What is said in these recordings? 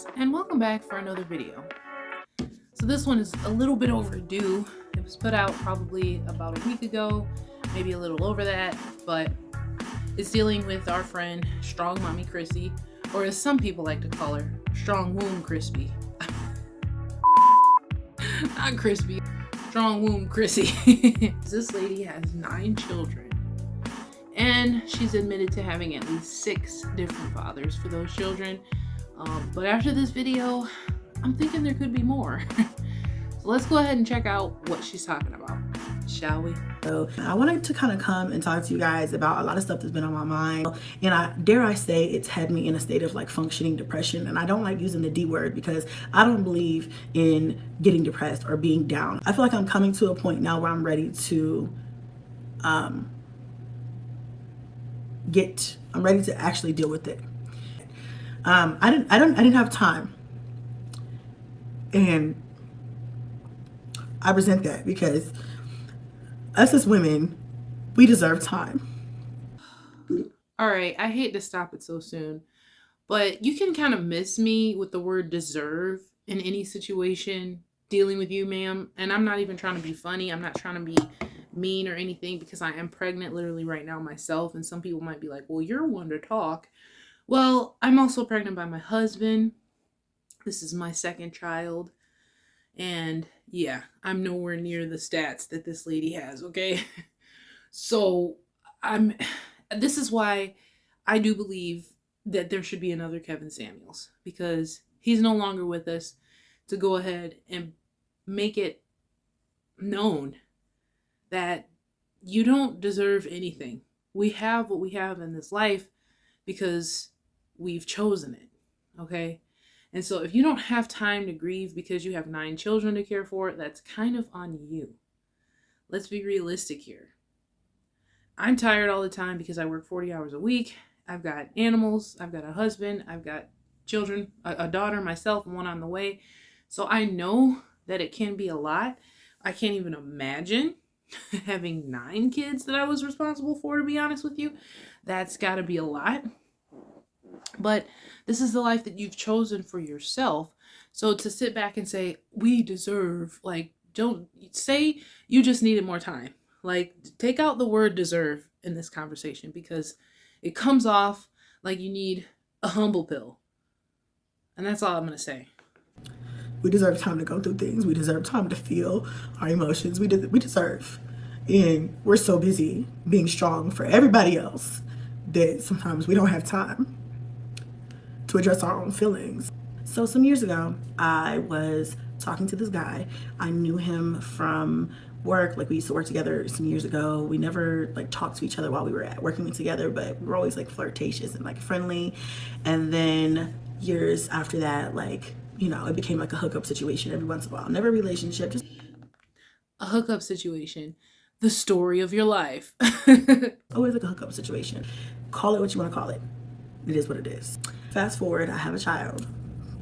guys, and welcome back for another video. So this one is a little bit overdue. It was put out probably about a week ago, maybe a little over that, but it's dealing with our friend Strong Mommy Chrissy, or as some people like to call her, Strong Womb Crispy. Not Crispy, Strong Womb Chrissy. This lady has 9 children. And she's admitted to having at least 6 different fathers for those children. But after this video, I'm thinking there could be more. So let's go ahead and check out what she's talking about, shall we? So I wanted to kind of come and talk to you guys about a lot of stuff that's been on my mind. And dare I say it's had me in a state of like functioning depression. And I don't like using the D word because I don't believe in getting depressed or being down. I feel like I'm coming to a point now where I'm ready to I'm ready to actually deal with it. I didn't have time, and I resent that because us as women, we deserve time. All right, I hate to stop it so soon, but you can kind of miss me with the word deserve in any situation dealing with you, ma'am. And I'm not even trying to be funny. I'm not trying to be mean or anything, because I am pregnant literally right now myself, and some people might be like, well, you're one to talk. Well, I'm also pregnant by my husband. This is my 2nd child, and yeah, I'm nowhere near the stats that this lady has, okay? So this is why I do believe that there should be another Kevin Samuels, because he's no longer with us to go ahead and make it known that you don't deserve anything. We have what we have in this life because we've chosen it, okay? And so if you don't have time to grieve because you have 9 children to care for, that's kind of on you. Let's be realistic here. I'm tired all the time because I work 40 hours a week. I've got animals, I've got a husband, I've got children, a daughter myself, and one on the way. So I know that it can be a lot. I can't even imagine having 9 kids that I was responsible for, to be honest with you. That's got to be a lot. But this is the life that you've chosen for yourself. So to sit back and say, we deserve, like, don't say you just needed more time. Like, take out the word deserve in this conversation, because it comes off like you need a humble pill. And that's all I'm going to say. We deserve time to go through things. We deserve time to feel our emotions. We deserve. And we're so busy being strong for everybody else that sometimes we don't have time to address our own feelings. So some years ago, I was talking to this guy. I knew him from work. Like, we used to work together some years ago. We never like talked to each other while we were working together, but we were always like flirtatious and like friendly. And then years after that, like, you know, it became like a hookup situation every once in a while. Never a relationship, just a hookup situation. The story of your life. Always like a hookup situation. Call it what you want to call it. It is what it is. Fast forward, I have a child,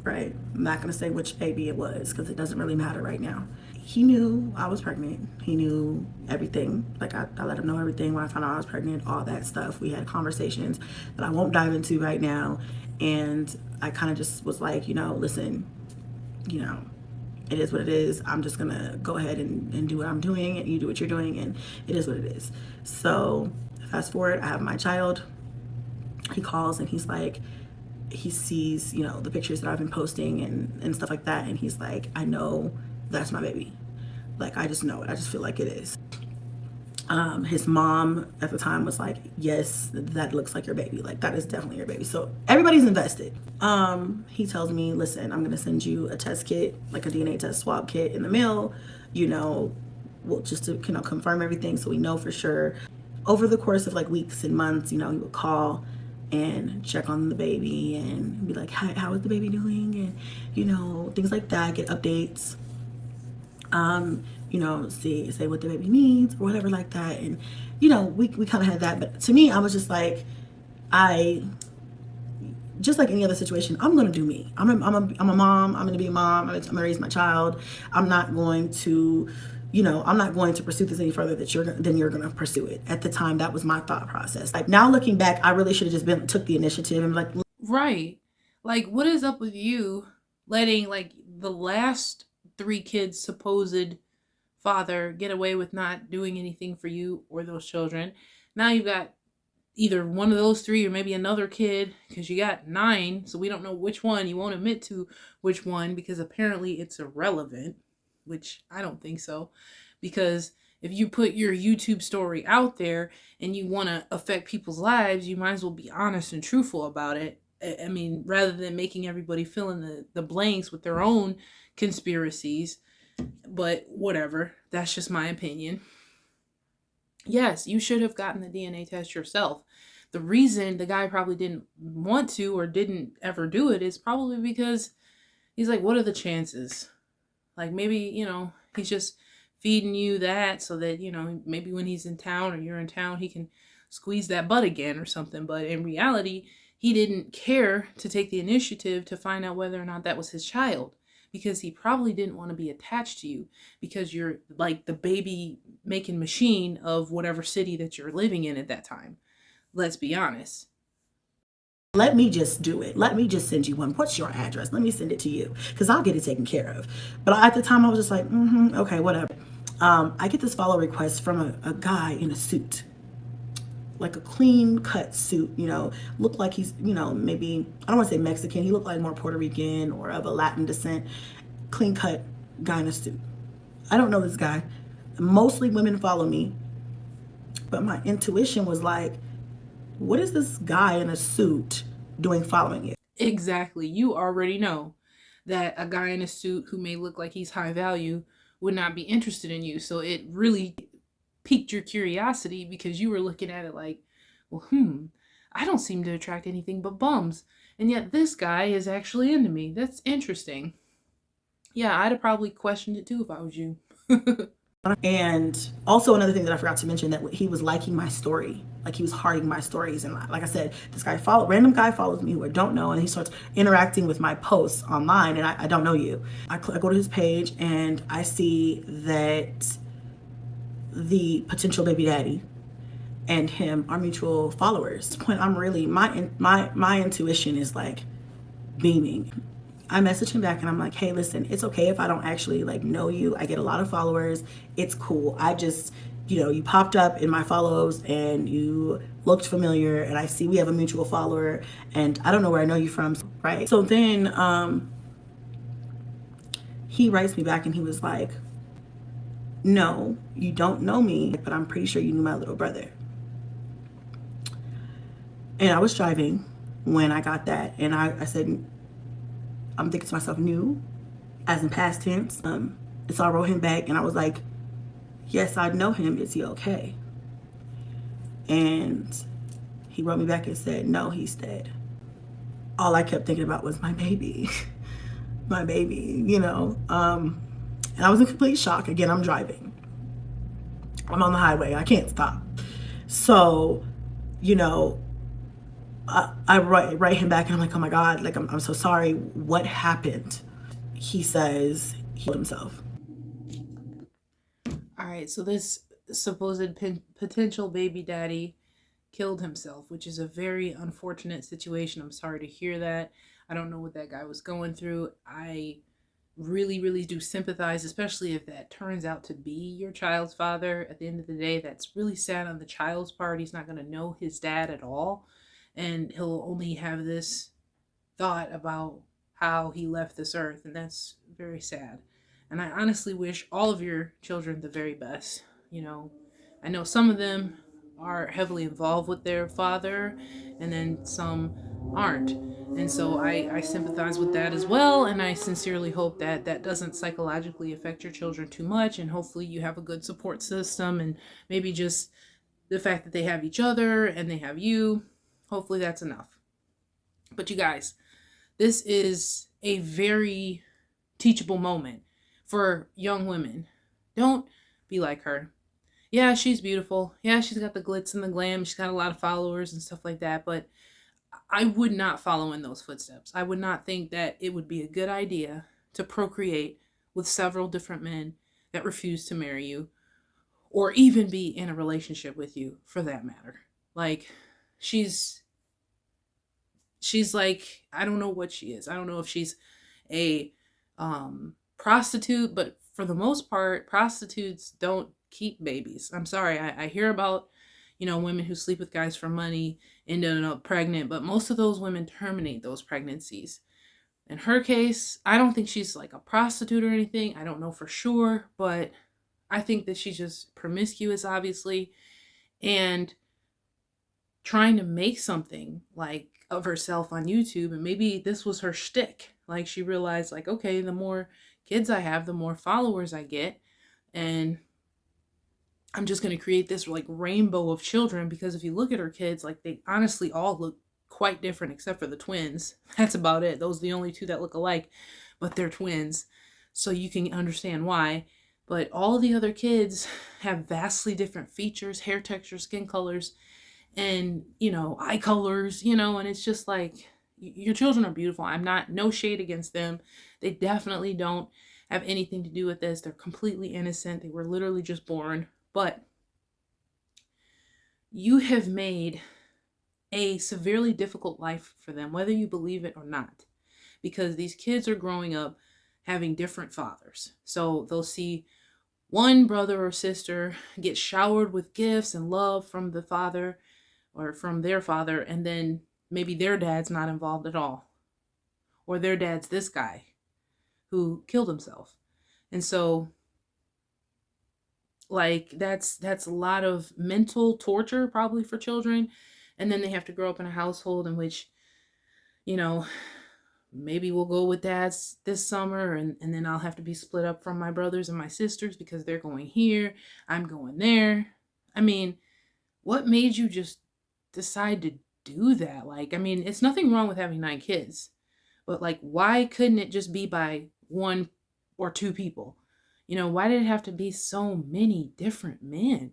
right? I'm not going to say which baby it was because it doesn't really matter right now. He knew I was pregnant. He knew everything. Like, I let him know everything when I found out I was pregnant, all that stuff. We had conversations that I won't dive into right now. And I kind of just was like, you know, listen, you know, it is what it is. I'm just going to go ahead and do what I'm doing, and you do what you're doing, and it is what it is. So fast forward, I have my child. He calls and he's like, he sees, you know, the pictures that I've been posting and stuff like that. And he's like, I know that's my baby. Like, I just know it. I just feel like it is. His mom at the time was like, yes, that looks like your baby. Like, that is definitely your baby. So everybody's invested. He tells me, listen, I'm going to send you a test kit, like a DNA test swab kit in the mail, you know, well, just to, you know, confirm everything so we know for sure. Over the course of like weeks and months, you know, he would call and check on the baby and be like, hi, how is the baby doing? And, you know, things like that, get updates. You know, say what the baby needs or whatever like that. And, you know, we kind of had that. But to me, I was just like, just like any other situation, I'm going to do me. I'm a mom. I'm going to be a mom. I'm going to raise my child. I'm not going to, you know, I'm not going to pursue this any further than you're going to pursue it. At the time, that was my thought process. Like, now looking back, I really should have just took the initiative and like. Right. Like, what is up with you letting, like, the last three kids' supposed father get away with not doing anything for you or those children? Now you've got either one of those three or maybe another kid, because you got nine, so we don't know which one. You won't admit to which one because apparently it's irrelevant, which I don't think so. Because if you put your YouTube story out there and you want to affect people's lives, you might as well be honest and truthful about it. I mean, rather than making everybody fill in the blanks with their own conspiracies. But whatever, that's just my opinion. Yes, you should have gotten the DNA test yourself. The reason the guy probably didn't want to or didn't ever do it is probably because he's like, what are the chances? Like, maybe, he's just feeding you that so that, maybe when he's in town or you're in town, he can squeeze that butt again or something. But in reality, he didn't care to take the initiative to find out whether or not that was his child, because he probably didn't want to be attached to you because you're like the baby making machine of whatever city that you're living in at that time. Let's be honest. Let me just do it. Let me just send you one. What's your address? Let me send it to you because I'll get it taken care of. But at the time, I was just like, okay, whatever. I get this follow request from a guy in a suit, like a clean cut suit, looked like he's, maybe, I don't want to say Mexican. He looked like more Puerto Rican or of a Latin descent, clean cut guy in a suit. I don't know this guy. Mostly women follow me, but my intuition was like, what is this guy in a suit doing following you? Exactly. You already know that a guy in a suit who may look like he's high value would not be interested in you. So it really piqued your curiosity because you were looking at it like, well, I don't seem to attract anything but bums. And yet this guy is actually into me. That's interesting. Yeah, I'd have probably questioned it too if I was you. And also another thing that I forgot to mention, that he was liking my story, like he was hearting my stories. And like I said, this random guy follows me who I don't know, and he starts interacting with my posts online, and I don't know you. I go to his page and I see that the potential baby daddy and him are mutual followers. At this point, I'm really, my intuition is like beaming. I message him back and I'm like, hey, listen, it's okay if I don't actually like know you. I get a lot of followers. It's cool. I just, you popped up in my follows and you looked familiar, and I see we have a mutual follower, and I don't know where I know you from, right? So then he writes me back and he was like, no, you don't know me, but I'm pretty sure you knew my little brother. And I was driving when I got that, and I said, I'm thinking to myself, new, as in past tense. So I wrote him back and I was like, yes, I know him. Is he okay? And he wrote me back and said, no, he's dead. All I kept thinking about was my baby, my baby, And I was in complete shock. Again, I'm driving. I'm on the highway. I can't stop. So, I write him back and I'm like, oh my God, like, I'm so sorry. What happened? He says he killed himself. All right, so this supposed potential baby daddy killed himself, which is a very unfortunate situation. I'm sorry to hear that. I don't know what that guy was going through. I really, really do sympathize, especially if that turns out to be your child's father. At the end of the day, that's really sad on the child's part. He's not going to know his dad at all, and he'll only have this thought about how he left this earth, and that's very sad. And I honestly wish all of your children the very best. I know some of them are heavily involved with their father, and then some aren't. And so I sympathize with that as well. And I sincerely hope that that doesn't psychologically affect your children too much. And hopefully you have a good support system, and maybe just the fact that they have each other and they have you. Hopefully that's enough. But you guys, this is a very teachable moment for young women. Don't be like her. Yeah, she's beautiful. Yeah, she's got the glitz and the glam. She's got a lot of followers and stuff like that. But I would not follow in those footsteps. I would not think that it would be a good idea to procreate with several different men that refuse to marry you or even be in a relationship with you for that matter. Like, she's she's like, I don't know what she is. I don't know if she's a prostitute, but for the most part, prostitutes don't keep babies. I'm sorry. I hear about, women who sleep with guys for money and end up pregnant, but most of those women terminate those pregnancies. In her case, I don't think she's like a prostitute or anything. I don't know for sure, but I think that she's just promiscuous, obviously, and trying to make something like of herself on YouTube. And maybe this was her shtick. Like she realized, like, okay, the more kids I have, the more followers I get, and I'm just going to create this like rainbow of children. Because if you look at her kids, like they honestly all look quite different except for the twins. That's about it. Those are the only two that look alike, but they're twins. So you can understand why. But all the other kids have vastly different features, hair texture, skin colors, and, eye colors, and it's just like, your children are beautiful. I'm not, no shade against them. They definitely don't have anything to do with this. They're completely innocent. They were literally just born. But you have made a severely difficult life for them, whether you believe it or not, because these kids are growing up having different fathers. So they'll see one brother or sister get showered with gifts and love from the father or from their father, and then maybe their dad's not involved at all, or their dad's this guy who killed himself. And so, like, that's a lot of mental torture probably for children. And then they have to grow up in a household in which, maybe we'll go with dad's this summer, and then I'll have to be split up from my brothers and my sisters because they're going here, I'm going there. I mean, what made you just decide to do that? Like, I mean, it's nothing wrong with having 9 kids, but like, why couldn't it just be by 1 or 2 people? Why did it have to be so many different men?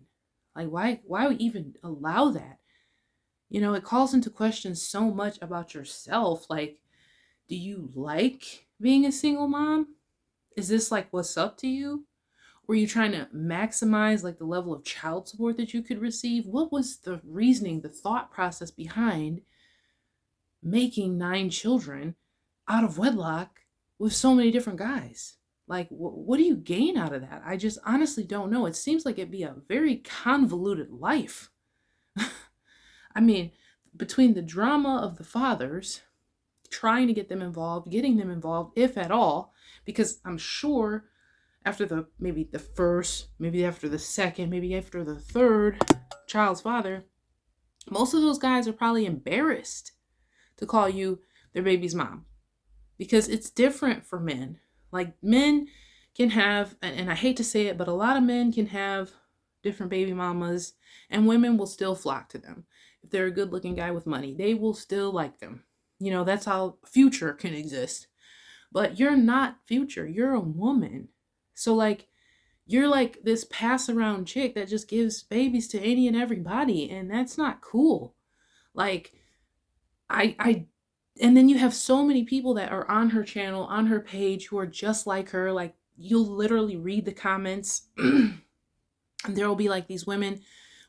Like, why even allow that? It calls into question so much about yourself. Like, do you like being a single mom? Is this like what's up to you? Were you trying to maximize like the level of child support that you could receive? What was the reasoning, the thought process behind making 9 children out of wedlock with so many different guys? Like, what do you gain out of that? I just honestly don't know. It seems like it'd be a very convoluted life. I mean, between the drama of the fathers, trying to get them involved, getting them involved, if at all, because I'm sure after maybe the first, maybe after the second, maybe after the third child's father, most of those guys are probably embarrassed to call you their baby's mom, because it's different for men. Like, men can have, and I hate to say it, but a lot of men can have different baby mamas, and women will still flock to them. If they're a good looking guy with money, they will still like them. That's how Future can exist. But you're not Future. You're a woman. So, like, you're like this pass around chick that just gives babies to any and everybody. And that's not cool. Like, and then you have so many people that are on her channel, on her page, who are just like her. Like, you'll literally read the comments. And there will be like these women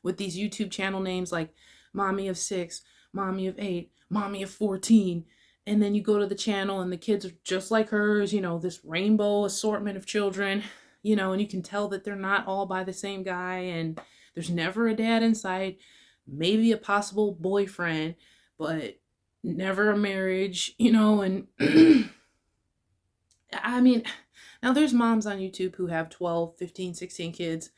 with these YouTube channel names like Mommy of 6, Mommy of 8, Mommy of 14. And then you go to the channel and the kids are just like hers, this rainbow assortment of children, and you can tell that they're not all by the same guy, and there's never a dad in sight, maybe a possible boyfriend, but never a marriage, and I mean, now there's moms on YouTube who have 12, 15, 16 kids,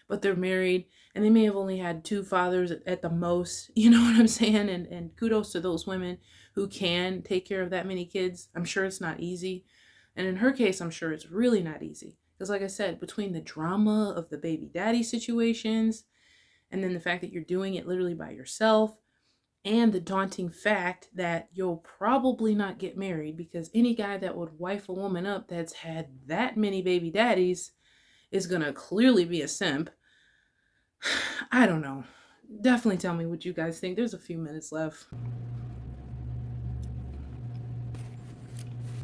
but they're married and they may have only had 2 fathers at the most, you know what I'm saying? And kudos to those women who can take care of that many kids. I'm sure it's not easy. And in her case, I'm sure it's really not easy. Because like I said, between the drama of the baby daddy situations, and then the fact that you're doing it literally by yourself, and the daunting fact that you'll probably not get married, because any guy that would wife a woman up that's had that many baby daddies is going to clearly be a simp. I don't know. Definitely tell me what you guys think. There's a few minutes left.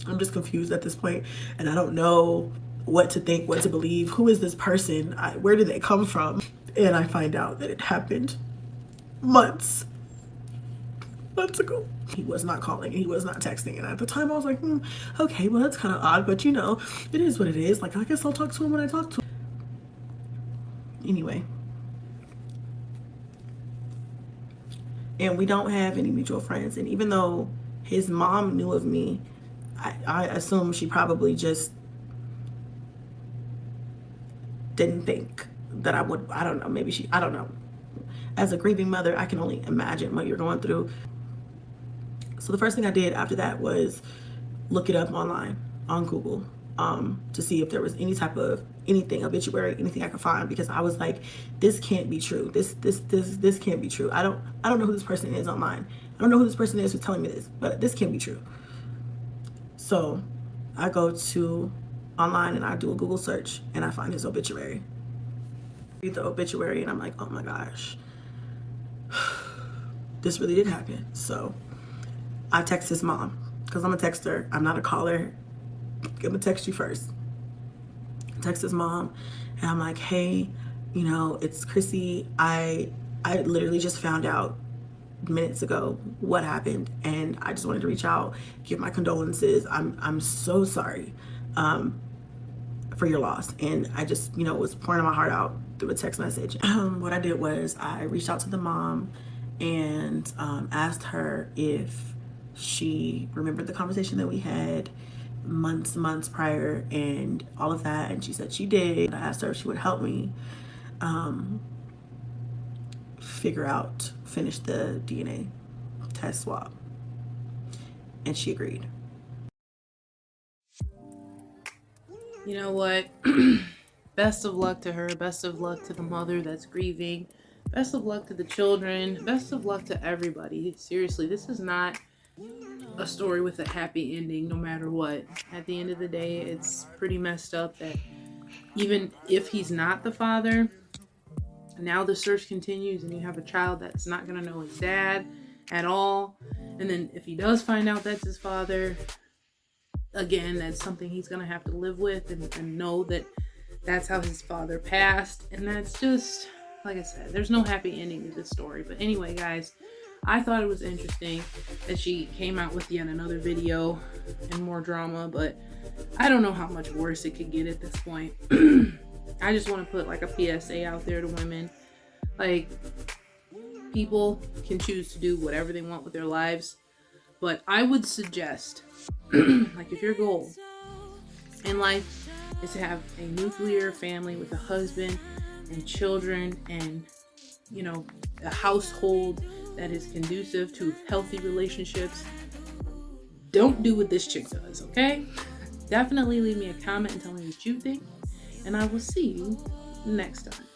I'm just confused at this point, and I don't know what to think, what to believe. Who is this person? Where did they come from? And I find out that it happened months months ago. He was not calling and he was not texting. And at the time I was like, okay, well, that's kind of odd, but you know, it is what it is. Like, I guess I'll talk to him when I talk to him. Anyway. And we don't have any mutual friends. And even though his mom knew of me, I assume she probably just didn't think that I would. I don't know. Maybe I don't know. As a grieving mother, I can only imagine what you're going through. So the first thing I did after that was look it up online on Google to see if there was any type of anything, obituary, anything I could find, because I was like, this can't be true. This can't be true. I don't know who this person is online. I don't know who this person is who's telling me this, but this can't be true. So I go to online and I do a Google search and I find his obituary. Read the obituary and I'm like, oh my gosh, this really did happen. So I text his mom, because I'm a texter. I'm not a caller. I'm gonna text you first. I text his mom and I'm like, hey, you know, it's Chrissy. I literally just found out minutes ago what happened, and I just wanted to reach out, give my condolences. I'm so sorry for your loss. And I just, you know, was pouring my heart out through a text message. What I did was I reached out to the mom and asked her if she remembered the conversation that we had months prior and all of that, and she said she did. I asked her if she would help me finish the DNA test swab, and she agreed. You know what? Best of luck to her. Best of luck to the mother that's grieving. Best of luck to the children. Best of luck to everybody. Seriously, this is not a story with a happy ending no matter what. At the end of the day, it's pretty messed up that even if he's not the father, now the search continues and you have a child that's not going to know his dad at all. And then if he does find out that's his father, again, that's something he's going to have to live with and know that that's how his father passed. And that's just, like I said, there's no happy ending to this story. But anyway, guys, I thought it was interesting that she came out with yet another video and more drama, but I don't know how much worse it could get at this point. I just want to put like a PSA out there to women. Like, people can choose to do whatever they want with their lives, but I would suggest, like, if your goal in life is to have a nuclear family with a husband and children and, you know, a household that is conducive to healthy relationships, don't do what this chick does, okay? Definitely leave me a comment and tell me what you think, and I will see you next time.